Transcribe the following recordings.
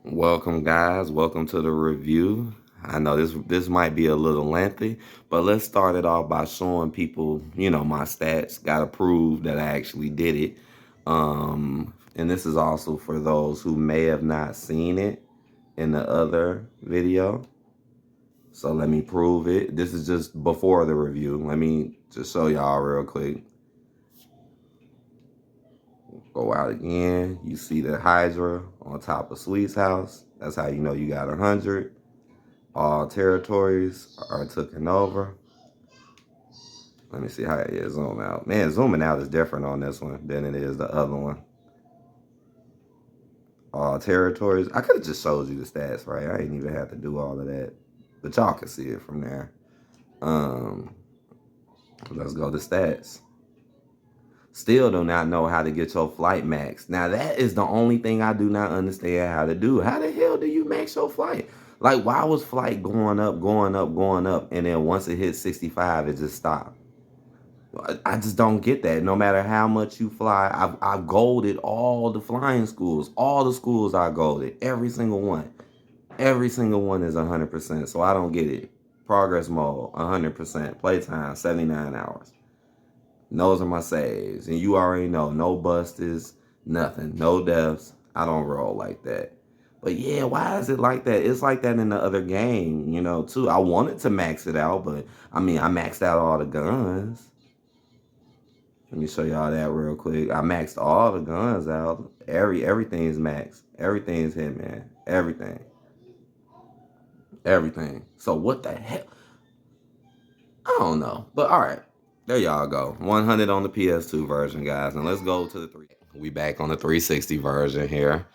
Welcome, guys. Welcome to the review. I know this might be a little lengthy, but let's start it off by showing people, my stats. Got to prove that I actually did it. And this is also for those who may have not seen it in the other video. So let me prove it. This is just before the review. Let me just show y'all real quick. Go out again. You see the Hydra on top of Sweet's house. That's how you know you got 100. All territories are taken over. Let me see how it zoom out. Man, zooming out is different on this one than it is the other one. All territories. I could have just showed you the stats, right? I ain't even have to do all of that. But y'all can see it from there. Um, let's go to stats. Still do not know how to get your flight max. Now that is the only thing I do not understand how to do. How the hell do you max your flight? Like, why was flight going up, going up, going up, and then once it hit 65, it just stopped? I just don't get that. No matter how much you fly, I've golded all the flying schools. All the schools I golded. Every single one. Every single one is 100%. So I don't get it. Progress mode, 100%. Playtime, 79 hours. Those are my saves. And you already know, no busters, nothing. No deaths. I don't roll like that. But yeah, why is it like that? It's like that in the other game, too. I wanted to max it out, but I maxed out all the guns. Let me show y'all that real quick. I maxed all the guns out. Everything's maxed. Everything's hit, man. Everything. Everything. So what the hell? I don't know. But all right. There y'all go. 100 on the PS2 version, guys. And let's go to the 3. We back on the 360 version here.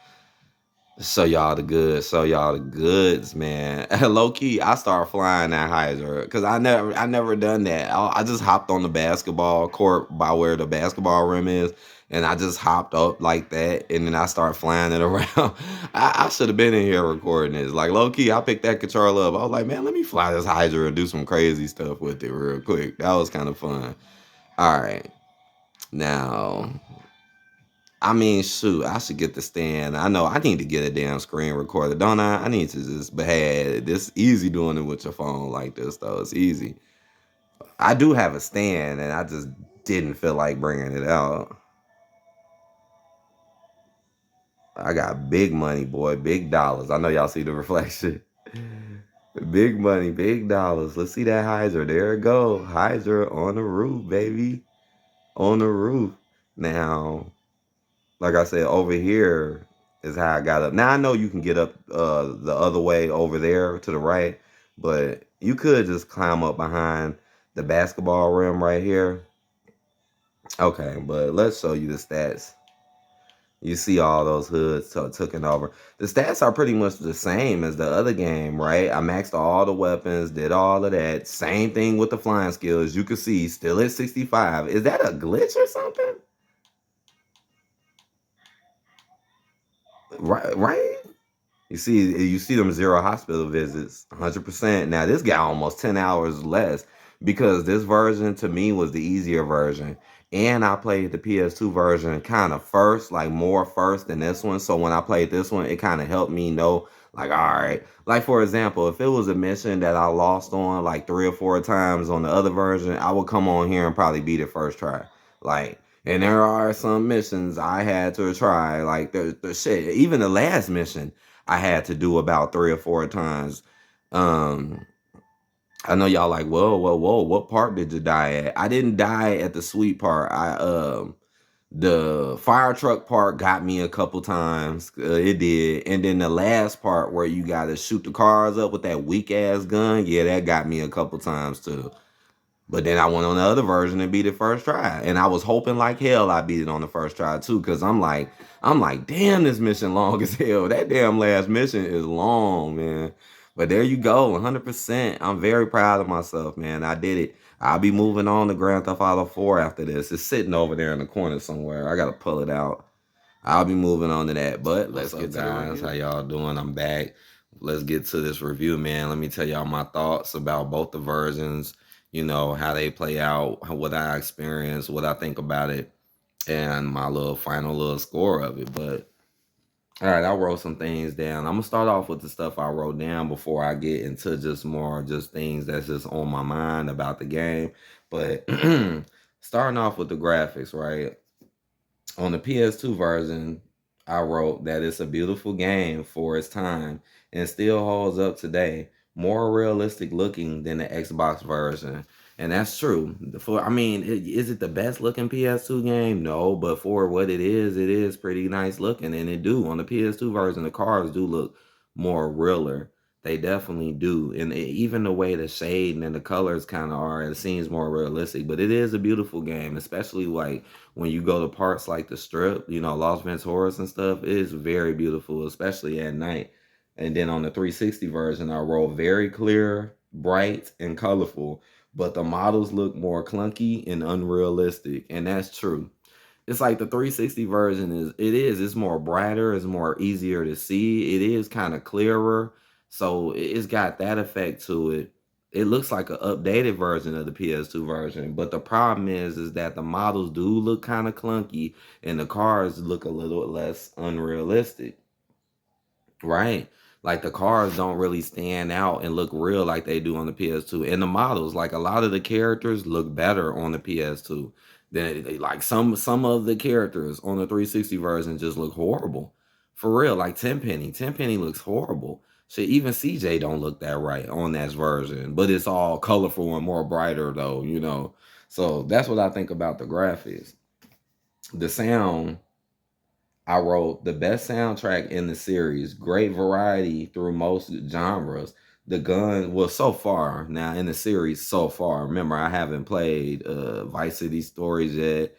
Show y'all the goods. Show y'all the goods, man. Low key, I started flying that Hydra because I never done that. I just hopped on the basketball court by where the basketball rim is, and I just hopped up like that, and then I started flying it around. I should have been in here recording this. Like low key, I picked that controller up. I was like, man, let me fly this Hydra and do some crazy stuff with it real quick. That was kind of fun. All right, now. Shoot, I should get the stand. I know I need to get a damn screen recorder, don't I? I need to just, but hey, this easy doing it with your phone like this, though. It's easy. I do have a stand, and I just didn't feel like bringing it out. I got big money, boy, big dollars. I know y'all see the reflection. Big money, big dollars. Let's see that Hydra. There it go. Hydra on the roof, baby. On the roof. Now, like I said, over here is how I got up. Now I know you can get up the other way over there to the right, but you could just climb up behind the basketball rim right here. Okay, but let's show you the stats. You see all those hoods taken over. The stats are pretty much the same as the other game, right? I maxed all the weapons, did all of that. Same thing with the flying skills. You can see still at 65. Is that a glitch or something? Right? You see them zero hospital visits, 100%. Now this got almost 10 hours less because this version to me was the easier version. And I played the PS2 version kind of first, like more first than this one. So when I played this one, it kind of helped me know, like, all right. Like, for example, if it was a mission that I lost on like 3 or 4 times on the other version, I would come on here and probably beat it first try. Like, and there are some missions I had to try, like the shit. Even the last mission I had to do about 3 or 4 times. Um, I know y'all like, whoa, whoa, whoa. What part did you die at? I didn't die at the sweet part. The fire truck part got me a couple times. It did, and then the last part where you got to shoot the cars up with that weak ass gun, yeah, that got me a couple times too. But then I went on the other version and beat it first try. And I was hoping like hell I beat it on the first try too. Cause I'm like, damn, this mission long as hell. That damn last mission is long, man. But there you go, 100%. I'm very proud of myself, man. I did it. I'll be moving on to Grand Theft Auto 4 after this. It's sitting over there in the corner somewhere. I gotta pull it out. I'll be moving on to that. But let's get to the review. How y'all doing? I'm back. Let's get to this review, man. Let me tell y'all my thoughts about both the versions, how they play out, what I experienced, what I think about it, and my little final little score of it. But All right, I wrote some things down. I'm gonna start off with the stuff I wrote down before I get into just more just things that's just on my mind about the game. But starting off with the graphics, right? On the PS2 version, I wrote that it's a beautiful game for its time and still holds up today, more realistic looking than the Xbox version. And that's true. For I mean, is it the best looking PS2 game? No, but for what it is pretty nice looking, and it do on the PS2 version. The cars do look more realer. They definitely do, and even the way the shading and the colors kind of are, it seems more realistic. But it is a beautiful game, especially like when you go to parts like the Strip, you know, Las Venturas and stuff. It is very beautiful, especially at night. And then on the 360 version, I wrote very clear, bright, and colorful, but the models look more clunky and unrealistic, and that's true. It's like the 360 version it's more brighter, it's more easier to see. It is kind of clearer. So it's got that effect to it. It looks like an updated version of the PS2 version, but the problem is that the models do look kind of clunky and the cars look a little less unrealistic. Right. Like the cars don't really stand out and look real like they do on the PS2. And the models, like a lot of the characters look better on the PS2 than like some of the characters on the 360 version just look horrible. For real, like Tenpenny. Tenpenny looks horrible. Shit, even CJ don't look that right on that version, but it's all colorful and more brighter though, you know. So that's what I think about the graphics. The sound, I wrote the best soundtrack in the series, great variety through most genres. The gun was so far now in the series so far. Remember, I haven't played Vice City Stories yet.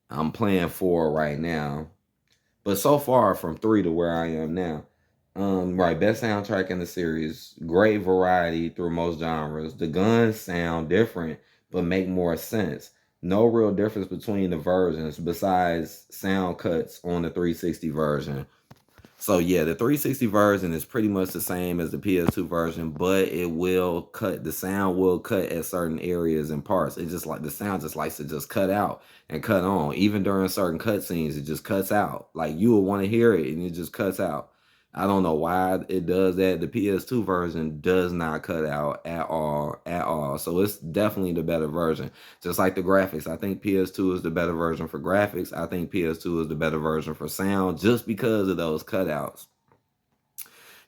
I'm playing 4 right now. But so far from 3 to where I am now. Right, best soundtrack in the series, great variety through most genres. The guns sound different but make more sense. No real difference between the versions besides sound cuts on the 360 version. So yeah, the 360 version is pretty much the same as the PS2 version, but it will cut the sound will cut at certain areas and parts. It just like the sound just likes to just cut out and cut on. Even during certain cutscenes, it just cuts out. Like you will want to hear it and it just cuts out. I don't know why it does that. The PS2 version does not cut out at all. So it's definitely the better version. Just like the graphics, I think PS2 is the better version for graphics. I think PS2 is the better version for sound just because of those cutouts.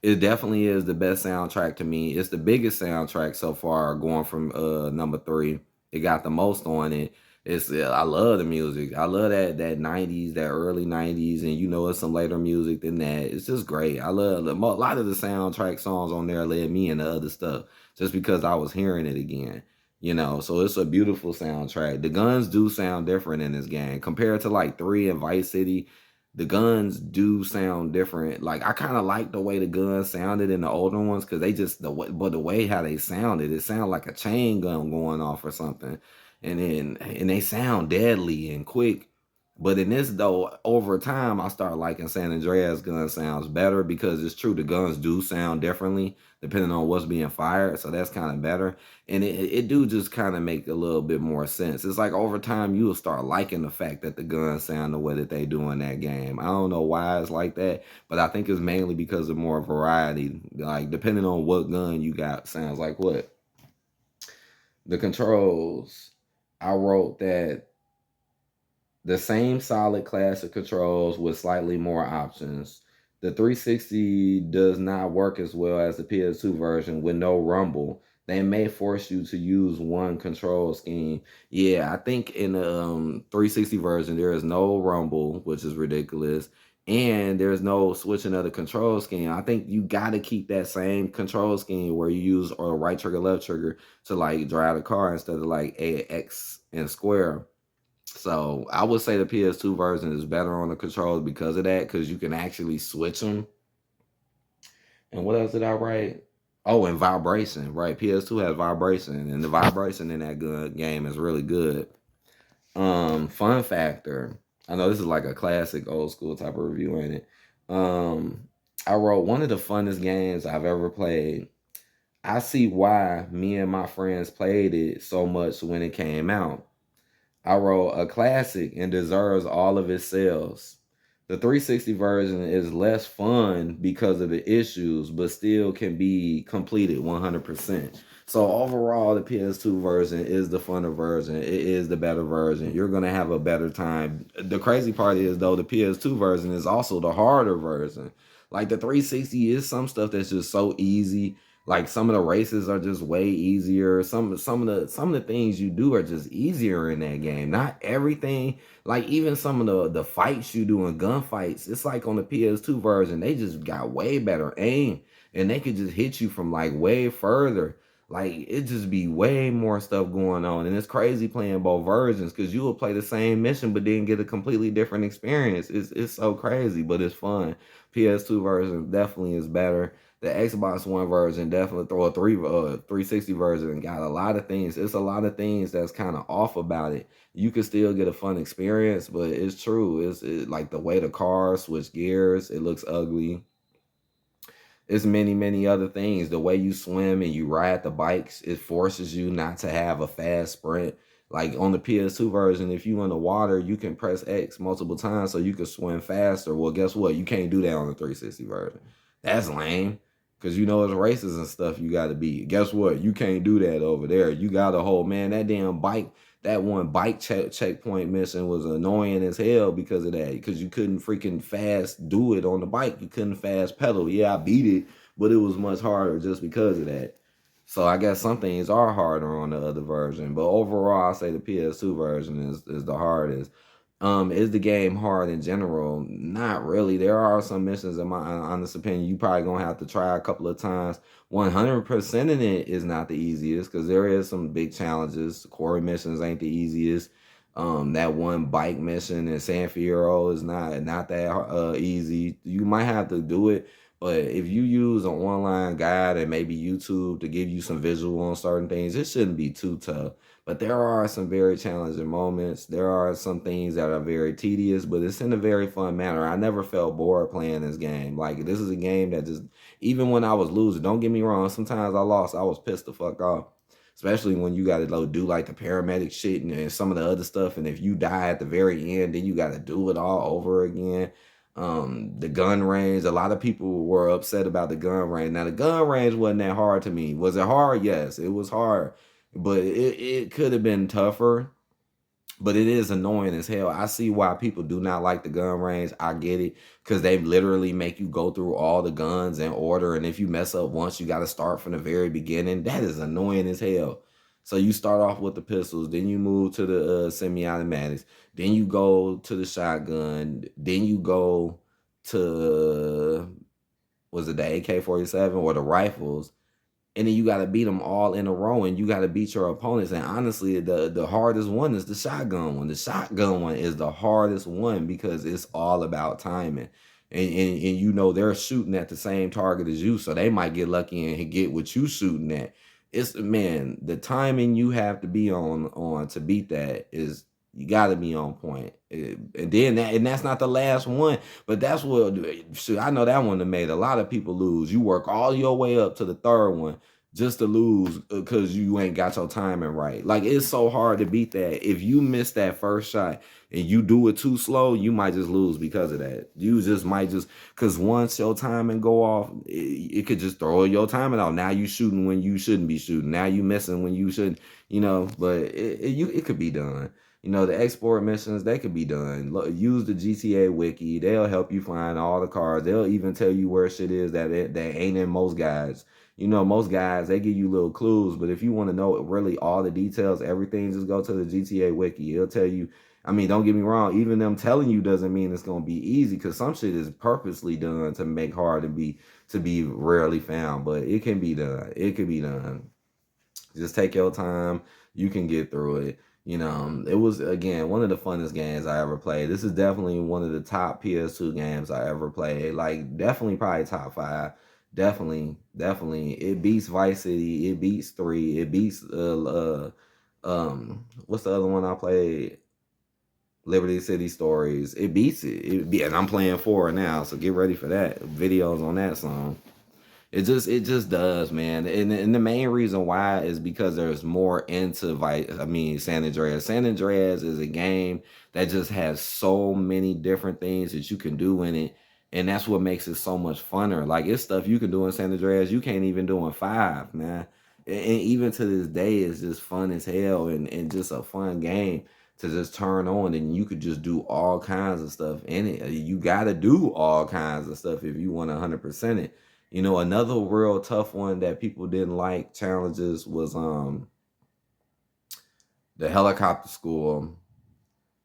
It definitely is the best soundtrack to me. It's the biggest soundtrack so far, going from number 3. It got the most on it. It's I love the music. I love that 90s, that early 90s, and you know it's some later music than that. It's just great. I love a lot of the soundtrack songs on there led me into other stuff just because I was hearing it again. You know, so it's a beautiful soundtrack. The guns do sound different in this game compared to like 3 and Vice City. The guns do sound different. Like I kind of like the way the guns sounded in the older ones because they just but the way how they sounded, it sounded like a chain gun going off or something, and they sound deadly and quick. But in this though, over time, I start liking San Andreas gun sounds better because it's true the guns do sound differently depending on what's being fired, so that's kind of better. And it do just kind of make a little bit more sense. It's like over time you will start liking the fact that the guns sound the way that they do in that game. I don't know why it's like that, but I think it's mainly because of more variety. Like depending on what gun you got, sounds like what. The controls, I wrote that the same solid classic controls with slightly more options. The 360 does not work as well as the PS2 version with no rumble. They may force you to use one control scheme. Yeah, I think in the 360 version there is no rumble, which is ridiculous, and there's no switching of the control scheme. I think you got to keep that same control scheme where you use or right trigger, left trigger to like drive the car instead of like A, X, and square. So I would say the PS2 version is better on the controls because of that, because you can actually switch them. And what else did I write? Oh, and vibration, right? PS2 has vibration, and the vibration in that good game is really good. Fun factor. I know this is like a classic old school type of review, ain't it? Um, I wrote one of the funnest games I've ever played. I see why me and my friends played it so much when it came out. I wrote a classic and deserves all of its sales. The 360 version is less fun because of the issues, but still can be completed 100%. So overall, the PS2 version is the funner version. It is the better version. You're gonna have a better time. The crazy part is though, the PS2 version is also the harder version. Like the 360 is some stuff that's just so easy. Like some of the races are just way easier. Some of the things you do are just easier in that game. Not everything, like even some of the fights you do in gunfights, it's like on the PS2 version, they just got way better aim and they could just hit you from like way further. Like it just be way more stuff going on. And it's crazy playing both versions because you will play the same mission but then get a completely different experience. It's so crazy, but it's fun. PS2 version definitely is better. The Xbox One version definitely throw a 360 version and got a lot of things. It's a lot of things that's kind of off about it. You can still get a fun experience, but it's true. Like the way the cars switch gears, it looks ugly. It's many other things. The way you swim and you ride the bikes, it forces you not to have a fast sprint. Like on the PS2 version, if you in the water, you can press X multiple times so you can swim faster. Well, guess what? You can't do that on the 360 version. That's lame. Cause you know it's races and stuff you gotta beat. Guess what? You can't do that over there. You gotta hold, man, that damn bike, that one bike checkpoint mission was annoying as hell because of that. Because you couldn't freaking fast do it on the bike. You couldn't fast pedal. Yeah, I beat it, but it was much harder just because of that. So I guess some things are harder on the other version. But overall, I say the PS2 version is the hardest. Is the game hard in general? Not really. There are some missions, in my honest opinion, you probably gonna have to try a couple of times. 100% in it is not the easiest because there is some big challenges. Quarry missions ain't the easiest. That one bike mission in San Fierro is not that easy. You might have to do it, but if you use an online guide and maybe YouTube to give you some visual on certain things, it shouldn't be too tough. But there are some very challenging moments. There are some things that are very tedious, but it's in a very fun manner. I never felt bored playing this game. Like this is a game that just, even when I was losing, don't get me wrong, sometimes I lost, I was pissed the fuck off. Especially when you gotta do like the paramedic shit and some of the other stuff. And if you die at the very end, then you gotta do it all over again. The gun range, a lot of people were upset about the gun range. Now the gun range wasn't that hard to me. Was it hard? Yes, it was hard, but it could have been tougher. But it is annoying as hell. I see why people do not like the gun range. I get it because they literally make you go through all the guns in order, and if you mess up once, you got to start from the very beginning. That is annoying as hell. So you start off with the pistols, then you move to the semi-automatics, then you go to the shotgun, then you go to, was it the AK-47 or the rifles, and then you got to beat them all in a row, and you got to beat your opponents. And honestly, the hardest one is the shotgun one. The shotgun one is the hardest one because it's all about timing. And you know they're shooting at the same target as you, so they might get lucky and get what you shooting at. It's, man, the timing you have to be on to beat that is, you got to be on point. And then that's not the last one, but that's what, shoot, I know that one that made a lot of people lose. You work all your way up to the third one just to lose because you ain't got your timing right. Like it's so hard to beat that. If you miss that first shot and you do it too slow, you might just lose because of that. You just might just, because once your timing go off, it could just throw your timing out. Now you shooting when you shouldn't be shooting. Now you missing when you shouldn't, but it could be done. The export missions, they could be done. Use the GTA wiki. They'll help you find all the cars. They'll even tell you where shit is that ain't in most guides. Most guys, they give you little clues, but if you want to know really all the details, everything, just go to the GTA wiki. It'll tell you. I mean, don't get me wrong, even them telling you doesn't mean it's gonna be easy, because some shit is purposely done to make hard to be rarely found, but it can be done. It can be done. Just take your time. You can get through it. It was, again, one of the funnest games I ever played. This is definitely one of the top PS2 games I ever played. Like, definitely probably top five. Definitely. It beats Vice City. It beats 3. It beats what's the other one I played? Liberty City Stories. It beats it. And I'm playing 4 now, so get ready for that. Videos on that song. It just does, man. And the main reason why is because there's more into San Andreas. San Andreas is a game that just has so many different things that you can do in it. And that's what makes it so much funner. Like it's stuff you can do in San Andreas you can't even do in five, man. And even to this day, it's just fun as hell and just a fun game to just turn on and you could just do all kinds of stuff in it. You gotta do all kinds of stuff if you want 100% it. Another real tough one that people didn't like challenges was the helicopter school.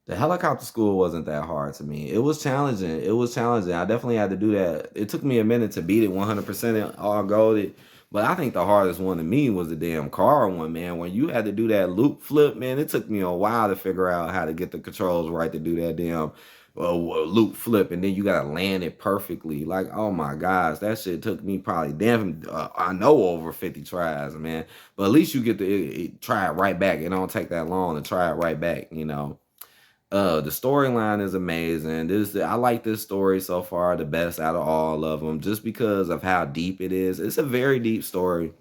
The helicopter school wasn't that hard to me. It was challenging. It was challenging. I definitely had to do that. It took me a minute to beat it 100% all golded. But I think the hardest one to me was the damn car one, man. When you had to do that loop flip, man, it took me a while to figure out how to get the controls right to do that damn loop flip. And then you got to land it perfectly. Like, oh my gosh, that shit took me probably I know over 50 tries, man. But at least you get to try it right back. It don't take that long to try it right back. The storyline is amazing. I like this story so far, the best out of all of them, just because of how deep it is. It's a very deep story.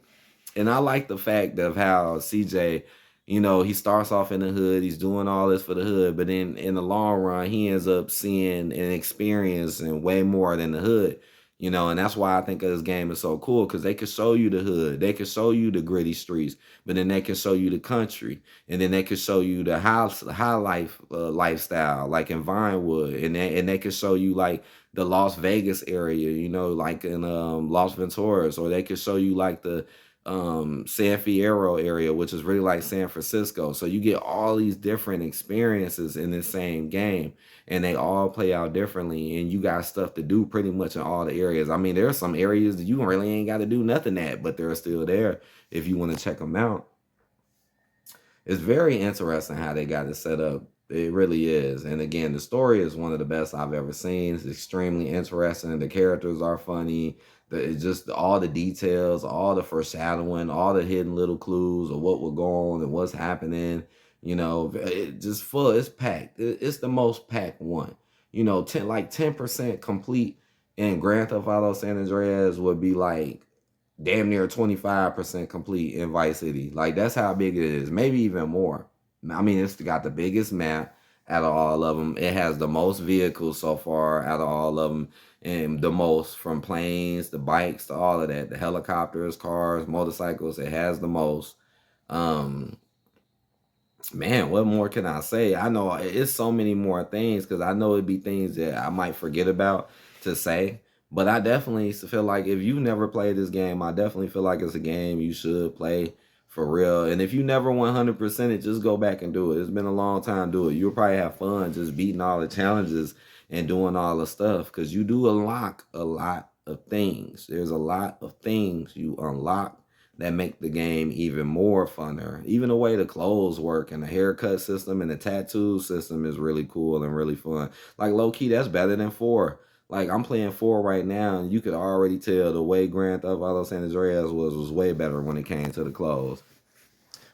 And I like the fact of how CJ, he starts off in the hood, he's doing all this for the hood, but then in the long run, he ends up seeing and experiencing way more than the hood. And that's why I think this game is so cool because they can show you the hood, they can show you the gritty streets, but then they can show you the country, and then they can show you the high life lifestyle, like in Vinewood, and they can show you like the Las Vegas area, like in Las Venturas, or they can show you like the San Fierro area, which is really like San Francisco. So you get all these different experiences in the same game, and they all play out differently. And you got stuff to do pretty much in all the areas. I mean, there are some areas that you really ain't got to do nothing at, but they're still there if you want to check them out. It's very interesting how they got it set up. It really is. And again, the story is one of the best I've ever seen. It's extremely interesting. The characters are funny. It's just all the details, all the foreshadowing, all the hidden little clues of what will go on and what's happening. It just full. It's packed. It's the most packed one. 10% complete in Grand Theft Auto San Andreas would be like damn near 25% complete in Vice City. Like that's how big it is. Maybe even more. I mean, it's got the biggest map out of all of them. It has the most vehicles so far out of all of them, and the most from planes, the bikes, to all of that. The helicopters, cars, motorcycles. It has the most. Um, Man, what more can I say? I know it's so many more things because I know it'd be things that I might forget about to say. But I definitely feel like if you never played this game, I definitely feel like it's a game you should play for real. And if you never 100% it, just go back and do it. It's been a long time, do it. You'll probably have fun just beating all the challenges and doing all the stuff because you do unlock a lot of things. There's a lot of things you unlock that make the game even more funner. Even the way the clothes work and the haircut system and the tattoo system is really cool and really fun. Like low key, that's better than four. Like I'm playing four right now, and you could already tell the way Grand Theft Auto San Andreas was way better when it came to the clothes.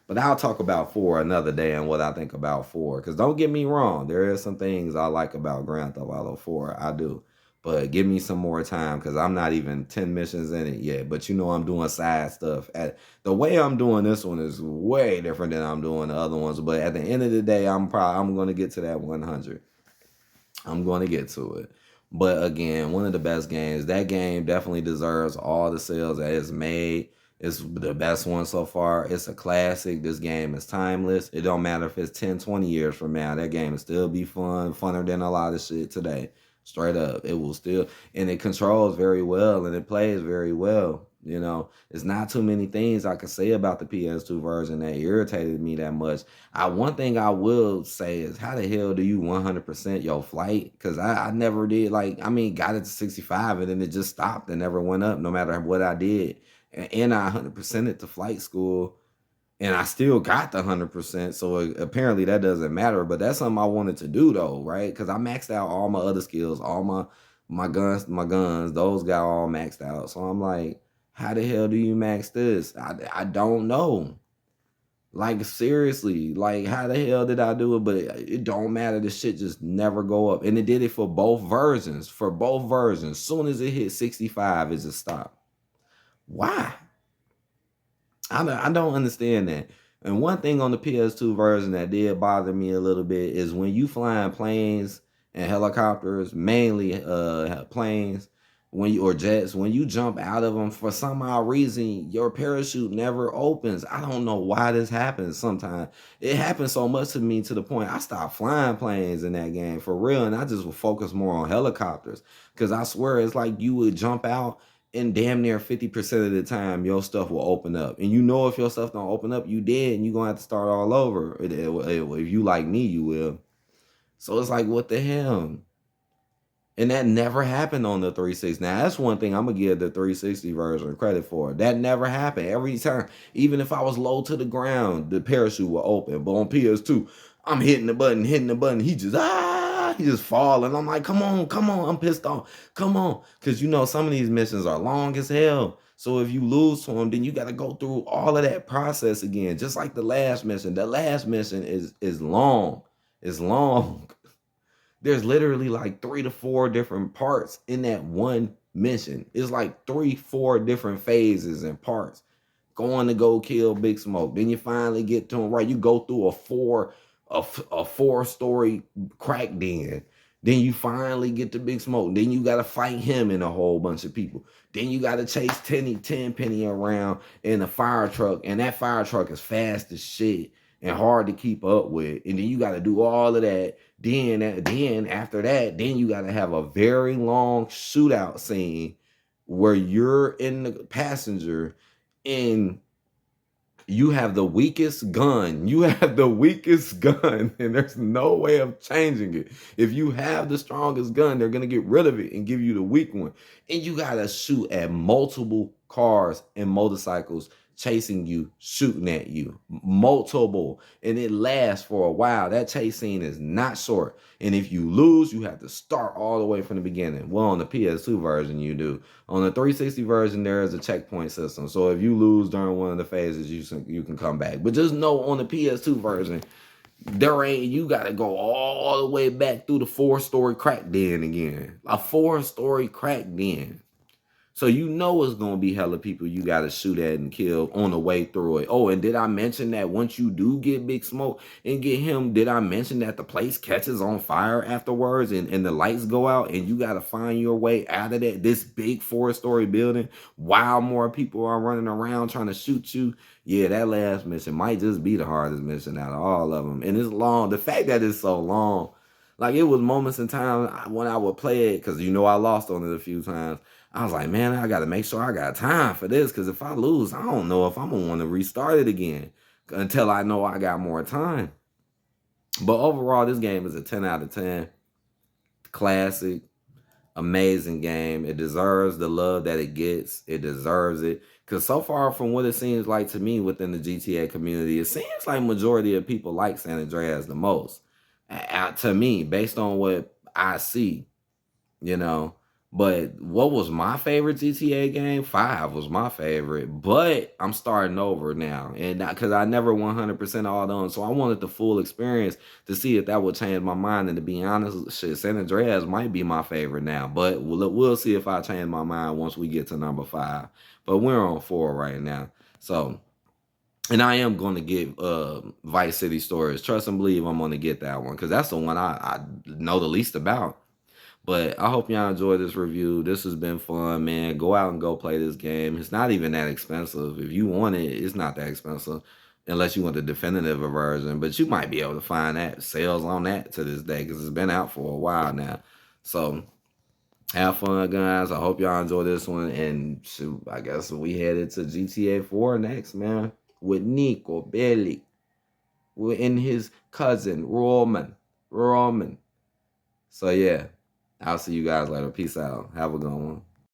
But I'll talk about four another day and what I think about four. Because don't get me wrong, there are some things I like about Grand Theft Auto 4. I do. But give me some more time because I'm not even 10 missions in it yet. But I'm doing side stuff. The way I'm doing this one is way different than I'm doing the other ones. But at the end of the day, I'm going to get to that 100. I'm going to get to it. But again, one of the best games. That game definitely deserves all the sales that it's made. It's the best one so far. It's a classic. This game is timeless. It don't matter if it's 10, 20 years from now. That game will still be fun, funner than a lot of shit today. Straight up. It will still, and it controls very well and it plays very well. It's not too many things I could say about the PS2 version that irritated me that much. One thing I will say is how the hell do you 100% your flight? Because I never did, got it to 65 and then it just stopped and never went up no matter what I did. And I 100% it to flight school and I still got the 100%. So apparently that doesn't matter. But that's something I wanted to do though, right? Because I maxed out all my other skills, all my guns, those got all maxed out. So I'm like, how the hell do you max this? I don't know. Like seriously, like how the hell did I do it? But it don't matter. The shit just never go up, and it did it for both versions. For both versions, soon as it hit 65, it just stopped. Why? I don't understand that. And one thing on the PS2 version that did bother me a little bit is when you flying planes and helicopters, mainly planes, when you or jets, when you jump out of them for some odd reason, your parachute never opens. I don't know why this happens. Sometimes it happens so much to me to the point I stopped flying planes in that game for real, and I just would focus more on helicopters because I swear it's like you would jump out and damn near 50% of the time your stuff will open up. And you know if your stuff don't open up, you dead and you're gonna have to start all over. If you like me, you will. So it's like, what the hell? And that never happened on the 360. Now that's one thing I'm gonna give the 360 version credit for. That never happened. Every time, even if I was low to the ground, the parachute will open. But on PS2, I'm hitting the button, hitting the button. He just falling. I'm like, come on, come on. I'm pissed off. Come on. Cause you know some of these missions are long as hell. So if you lose to them, then you gotta go through all of that process again. Just like the last mission. The last mission is long. It's long. There's literally like 3 to 4 different parts in that one mission. It's like 3, 4 different phases and parts. Going to go kill Big Smoke. Then you finally get to him, right? You go through a 4-story crack den. Then you finally get to Big Smoke. Then you gotta fight him and a whole bunch of people. Then you gotta chase Tenpenny around in a fire truck, and that fire truck is fast as shit and hard to keep up with. And then you gotta do all of that. Then after that, then you gotta have a very long shootout scene where you're in the passenger and you have the weakest gun. You have the weakest gun, and there's no way of changing it. If you have the strongest gun, they're gonna get rid of it and give you the weak one. And you gotta shoot at multiple cars and motorcycles chasing you, shooting at you. Multiple. And it lasts for a while. That chase scene is not short. And if you lose, you have to start all the way from the beginning. Well, on the PS2 version, you do. On the 360 version, there is a checkpoint system. So if you lose during one of the phases, you can come back. But just know on the PS2 version, you gotta go all the way back through the 4-story crack den again. A 4-story crack den. So you know it's gonna be hella people you gotta shoot at and kill on the way through it. Oh, and did I mention that once you do get Big Smoke and get him, did I mention that the place catches on fire afterwards and the lights go out and you gotta find your way out of this big 4-story building while more people are running around trying to shoot you? Yeah, that last mission might just be the hardest mission out of all of them. And it's long. The fact that it's so long, like it was moments in time when I would play it, because you know I lost on it a few times. I was like, man, I got to make sure I got time for this, because if I lose, I don't know if I'm going to want to restart it again until I know I got more time. But overall, this game is a 10 out of 10. Classic, amazing game. It deserves the love that it gets. It deserves it. Because so far from what it seems like to me within the GTA community, it seems like majority of people like San Andreas the most. To me, based on what I see, you know. But what was my favorite GTA game? 5 was my favorite, but I'm starting over now, and because I never 100% all done, so I wanted the full experience to see if that would change my mind. And to be honest, shit, San Andreas might be my favorite now, but we'll see if I change my mind once we get to number 5. But we're on 4 right now, so. And I am going to get Vice City Stories. Trust and believe I'm going to get that one because that's the one I know the least about. But I hope y'all enjoy this review. This has been fun, man. Go out and go play this game. It's not even that expensive. If you want it, it's not that expensive. Unless you want the definitive version. But you might be able to find that sales on that to this day because it's been out for a while now. So have fun, guys. I hope y'all enjoy this one. And shoot, I guess we headed to GTA 4 next, man. With Nico Bellic. And his cousin, Roman. So yeah. I'll see you guys later. Peace out. Have a good one.